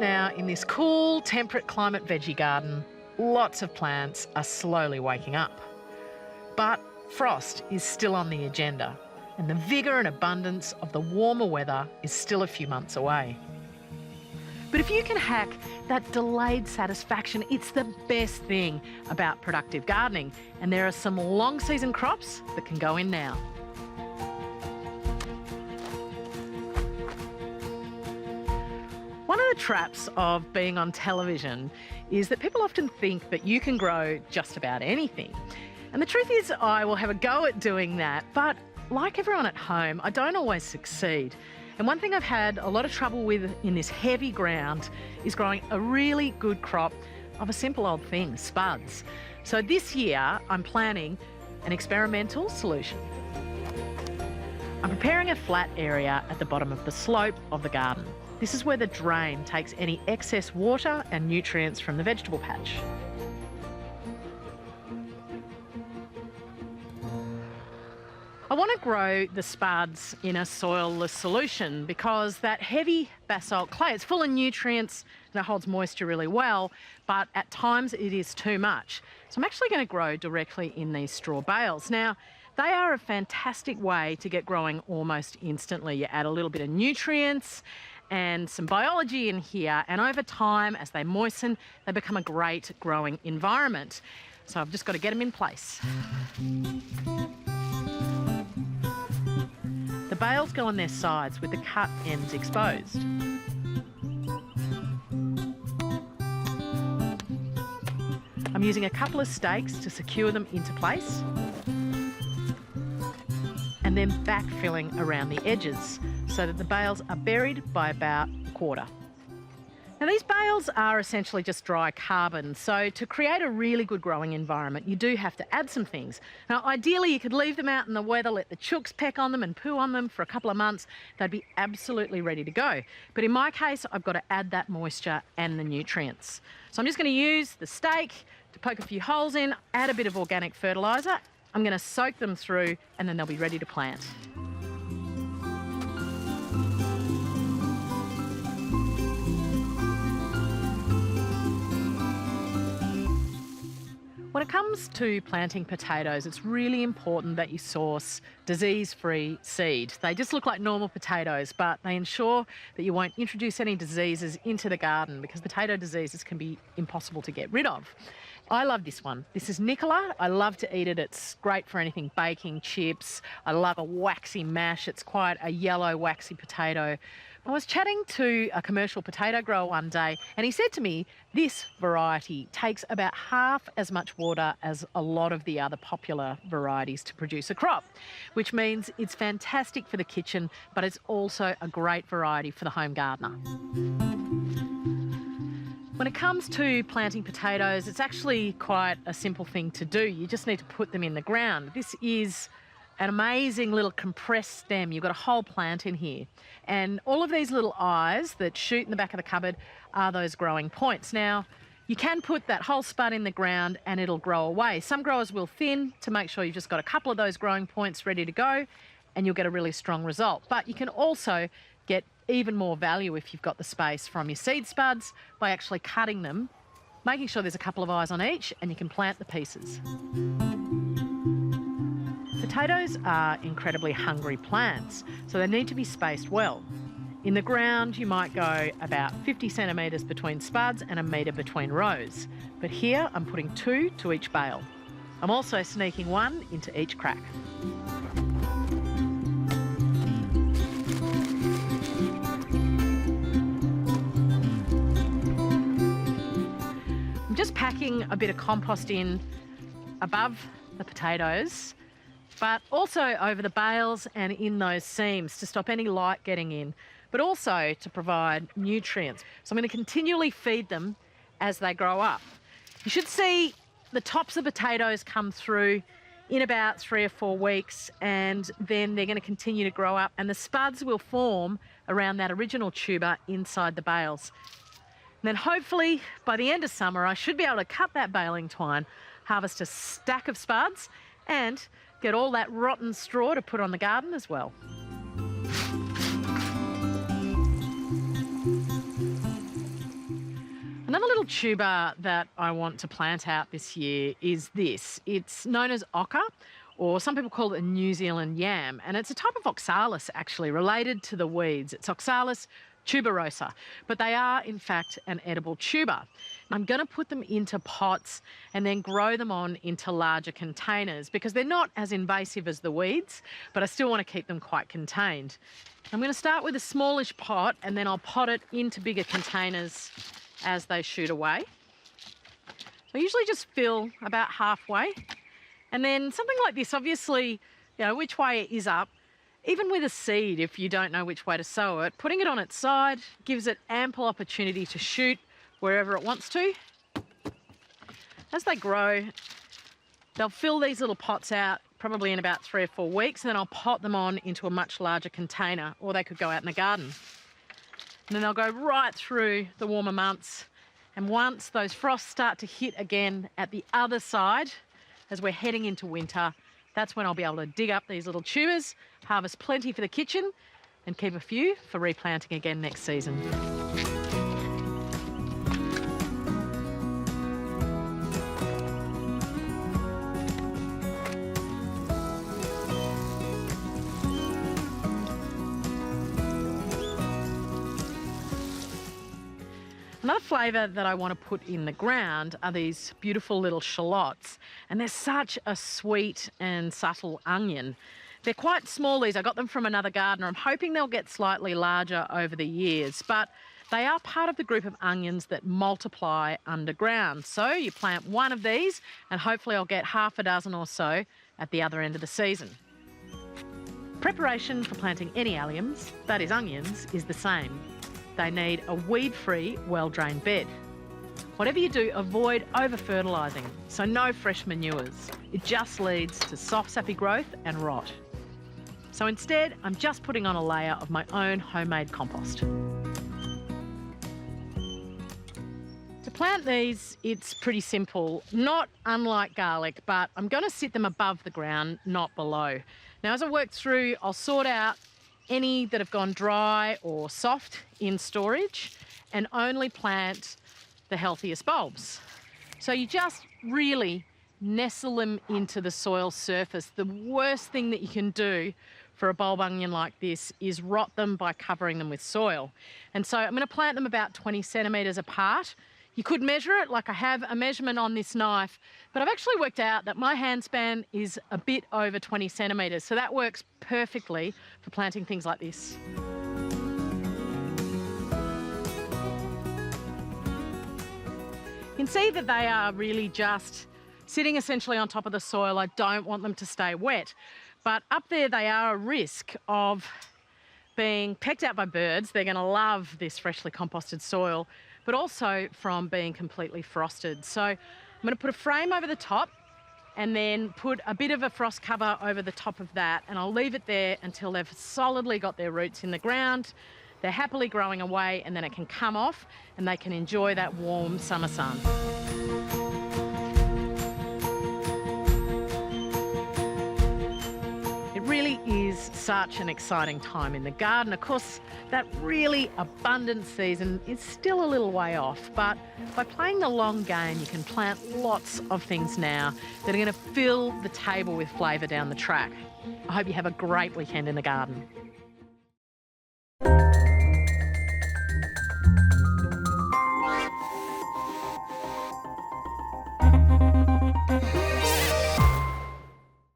now, in this cool, temperate climate veggie garden, lots of plants are slowly waking up. But frost is still on the agenda, and the vigour and abundance of the warmer weather is still a few months away. But if you can hack that delayed satisfaction, it's the best thing about productive gardening, and there are some long season crops that can go in now. One of the traps of being on television is that people often think that you can grow just about anything. And the truth is, I will have a go at doing that, but like everyone at home, I don't always succeed. And one thing I've had a lot of trouble with in this heavy ground is growing a really good crop of a simple old thing, spuds. So this year, I'm planning an experimental solution. I'm preparing a flat area at the bottom of the slope of the garden. This is where the drain takes any excess water and nutrients from the vegetable patch. I want to grow the spuds in a soilless solution because that heavy basalt clay, it's full of nutrients and it holds moisture really well, but at times it is too much. So I'm actually going to grow directly in these straw bales. Now, they are a fantastic way to get growing almost instantly. You add a little bit of nutrients and some biology in here, and over time, as they moisten, they become a great growing environment. So I've just got to get them in place. The bales go on their sides with the cut ends exposed. I'm using a couple of stakes to secure them into place and then backfilling around the edges so that the bales are buried by about a quarter. Now, these bales are essentially just dry carbon, so to create a really good growing environment, you do have to add some things. Now, ideally, you could leave them out in the weather, let the chooks peck on them and poo on them for a couple of months. They'd be absolutely ready to go. But in my case, I've got to add that moisture and the nutrients. So I'm just going to use the stake to poke a few holes in, add a bit of organic fertiliser. I'm going to soak them through, and then they'll be ready to plant. When it comes to planting potatoes, it's really important that you source disease-free seed. They just look like normal potatoes, but they ensure that you won't introduce any diseases into the garden because potato diseases can be impossible to get rid of. I love this one. This is Nicola. I love to eat it. It's great for anything baking, chips. I love a waxy mash. It's quite a yellow, waxy potato. I was chatting to a commercial potato grower one day, and he said to me, this variety takes about half as much water as a lot of the other popular varieties to produce a crop, which means it's fantastic for the kitchen, but it's also a great variety for the home gardener. When it comes to planting potatoes, it's actually quite a simple thing to do. You just need to put them in the ground. This is an amazing little compressed stem. You've got a whole plant in here. And all of these little eyes that shoot in the back of the cupboard are those growing points. Now, you can put that whole spud in the ground and it'll grow away. Some growers will thin to make sure you've just got a couple of those growing points ready to go, and you'll get a really strong result. But you can also get even more value if you've got the space from your seed spuds by actually cutting them, making sure there's a couple of eyes on each, and you can plant the pieces. Potatoes are incredibly hungry plants, so they need to be spaced well. In the ground, you might go about 50 centimetres between spuds and 1 metre between rows. But here, I'm putting 2 to each bale. I'm also sneaking 1 into each crack. I'm just packing a bit of compost in above the potatoes, but also over the bales and in those seams to stop any light getting in, but also to provide nutrients. So I'm going to continually feed them as they grow up. You should see the tops of potatoes come through in about 3 or 4 weeks, and then they're going to continue to grow up, and the spuds will form around that original tuber inside the bales. And then hopefully by the end of summer, I should be able to cut that baling twine, harvest a stack of spuds, and get all that rotten straw to put on the garden as well. Another little tuber that I want to plant out this year is this. It's known as oca, or some people call it a New Zealand yam, and it's a type of oxalis actually, related to the weeds. It's Oxalis tuberosa, but they are in fact an edible tuber. I'm going to put them into pots and then grow them on into larger containers because they're not as invasive as the weeds, but I still want to keep them quite contained. I'm going to start with a smallish pot and then I'll pot it into bigger containers as they shoot away. I usually just fill about halfway, and then something like this, obviously, you know, which way it is up. Even with a seed, if you don't know which way to sow it, putting it on its side gives it ample opportunity to shoot wherever it wants to. As they grow, they'll fill these little pots out probably in about 3 or 4 weeks, and then I'll pot them on into a much larger container, or they could go out in the garden. And then they'll go right through the warmer months, and once those frosts start to hit again at the other side, as we're heading into winter, that's when I'll be able to dig up these little tubers, harvest plenty for the kitchen, and keep a few for replanting again next season. Another flavour that I want to put in the ground are these beautiful little shallots, and they're such a sweet and subtle onion. They're quite small, these. I got them from another gardener. I'm hoping they'll get slightly larger over the years, but they are part of the group of onions that multiply underground. So you plant one of these and hopefully I'll get half a dozen or so at the other end of the season. Preparation for planting any alliums, that is onions, is the same. They need a weed-free, well-drained bed. Whatever you do, avoid over-fertilising, so no fresh manures. It just leads to soft, sappy growth and rot. So instead, I'm just putting on a layer of my own homemade compost. To plant these, it's pretty simple, not unlike garlic, but I'm going to sit them above the ground, not below. Now, as I work through, I'll sort out any that have gone dry or soft in storage and only plant the healthiest bulbs. So you just really nestle them into the soil surface. The worst thing that you can do for a bulb onion like this is rot them by covering them with soil. And so I'm going to plant them about 20 centimetres apart. You could measure it, like I have a measurement on this knife, but I've actually worked out that my hand span is a bit over 20 centimetres, so that works perfectly for planting things like this. You can see that they are really just sitting essentially on top of the soil. I don't want them to stay wet, but up there they are a risk of being pecked out by birds. They're going to love this freshly composted soil, but also from being completely frosted. So I'm going to put a frame over the top and then put a bit of a frost cover over the top of that, and I'll leave it there until they've solidly got their roots in the ground. They're happily growing away, and then it can come off and they can enjoy that warm summer sun. It really is such an exciting time in the garden. Of course, that really abundant season is still a little way off, but by playing the long game, you can plant lots of things now that are going to fill the table with flavour down the track. I hope you have a great weekend in the garden.